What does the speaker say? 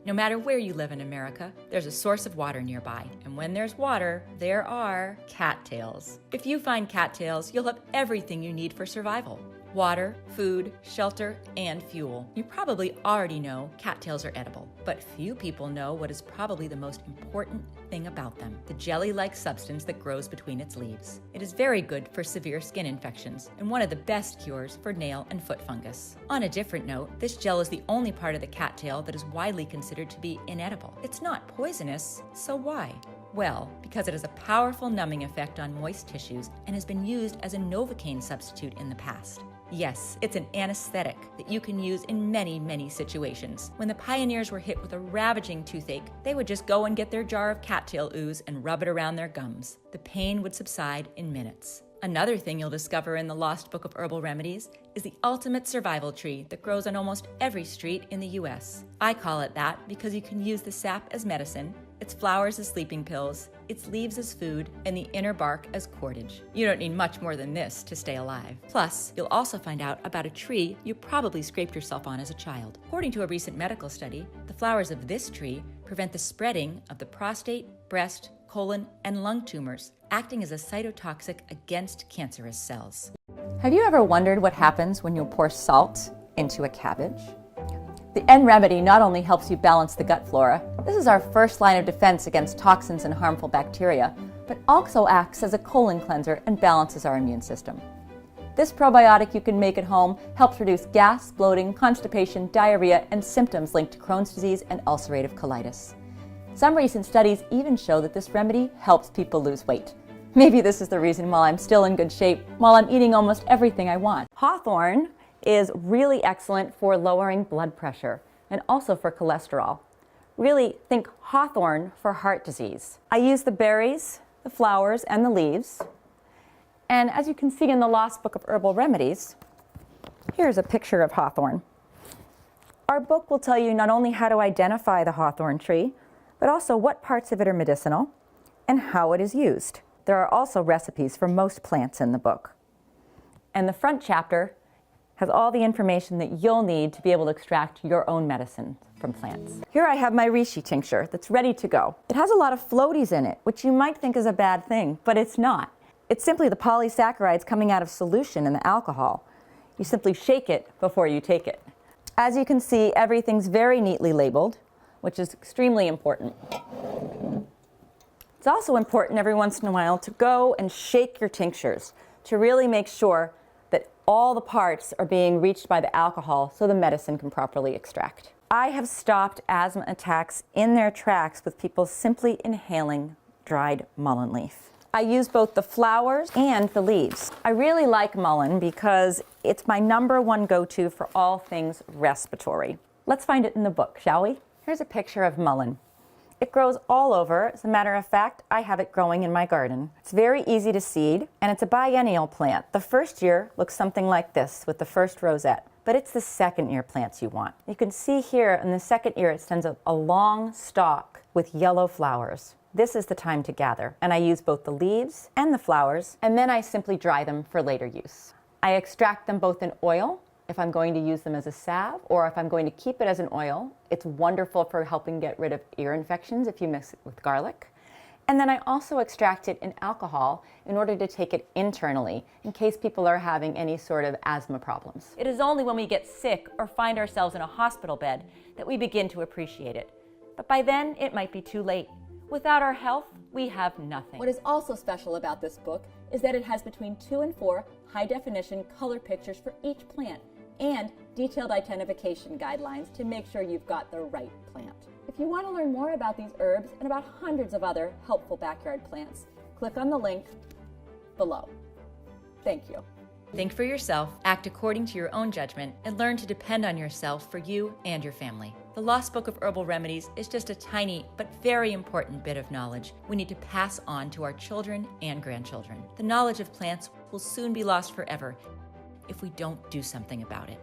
No matter where you live in America, there's a source of water nearby. And when there's water, there are cattails. If you find cattails, you'll have everything you need for survival. Water, food, shelter, and fuel. You probably already know cattails are edible, but few people know what is probably the most important thing about them, the jelly-like substance that grows between its leaves. It is very good for severe skin infections and one of the best cures for nail and foot fungus. On a different note, this gel is the only part of the cattail that is widely considered to be inedible. It's not poisonous, so why? Well, because it has a powerful numbing effect on moist tissues and has been used as a Novocaine substitute in the past. Yes, it's an anesthetic that you can use in many, many situations. When the pioneers were hit with a ravaging toothache, they would just go and get their jar of cattail ooze and rub it around their gums. The pain would subside in minutes. Another thing you'll discover in the Lost Book of Herbal Remedies is the ultimate survival tree that grows on almost every street in the U.S. I call it that because you can use the sap as medicine, its flowers as sleeping pills, its leaves as food, and the inner bark as cordage. You don't need much more than this to stay alive. Plus, you'll also find out about a tree you probably scraped yourself on as a child. According to a recent medical study, the flowers of this tree prevent the spreading of the prostate, breast, colon, and lung tumors, acting as a cytotoxic against cancerous cells. Have you ever wondered what happens when you pour salt into a cabbage? The N remedy not only helps you balance the gut flora, this is our first line of defense against toxins and harmful bacteria, but also acts as a colon cleanser and balances our immune system. This probiotic you can make at home helps reduce gas, bloating, constipation, diarrhea, and symptoms linked to Crohn's disease and ulcerative colitis. Some recent studies even show that this remedy helps people lose weight. Maybe this is the reason why I'm still in good shape while I'm eating almost everything I want. Hawthorn is really excellent for lowering blood pressure and also for cholesterol. Really think hawthorn for heart disease. I use the berries, the flowers, and the leaves. And as you can see in the Lost Book of Herbal Remedies, here's a picture of hawthorn. Our book will tell you not only how to identify the hawthorn tree, but also what parts of it are medicinal and how it is used. There are also recipes for most plants in the book. And the front chapter has all the information that you'll need to be able to extract your own medicine from plants. Here I have my reishi tincture that's ready to go. It has a lot of floaties in it, which you might think is a bad thing, but it's not. It's simply the polysaccharides coming out of solution in the alcohol. You simply shake it before you take it. As you can see, everything's very neatly labeled, which is extremely important. It's also important every once in a while to go and shake your tinctures to really make sure that all the parts are being reached by the alcohol so the medicine can properly extract. I have stopped asthma attacks in their tracks with people simply inhaling dried mullein leaf. I use both the flowers and the leaves. I really like mullein because it's my #1 go-to for all things respiratory. Let's find it in the book, shall we? Here's a picture of mullein. It grows all over. As a matter of fact, I have it growing in my garden. It's very easy to seed, and it's a biennial plant. The first year looks something like this with the first rosette, but it's the second year plants you want. You can see here in the second year it sends a long stalk with yellow flowers. This is the time to gather, and I use both the leaves and the flowers, and then I simply dry them for later use. I extract them both in oil, if I'm going to use them as a salve, or if I'm going to keep it as an oil. It's wonderful for helping get rid of ear infections if you mix it with garlic. And then I also extract it in alcohol in order to take it internally in case people are having any sort of asthma problems. It is only when we get sick or find ourselves in a hospital bed that we begin to appreciate it. But by then, it might be too late. Without our health, we have nothing. What is also special about this book is that it has between 2 and 4 high-definition color pictures for each plant and detailed identification guidelines to make sure you've got the right plant. If you want to learn more about these herbs and about hundreds of other helpful backyard plants, click on the link below. Thank you. Think for yourself, act according to your own judgment, and learn to depend on yourself for you and your family. The Lost Book of Herbal Remedies is just a tiny but very important bit of knowledge we need to pass on to our children and grandchildren. The knowledge of plants will soon be lost forever if we don't do something about it.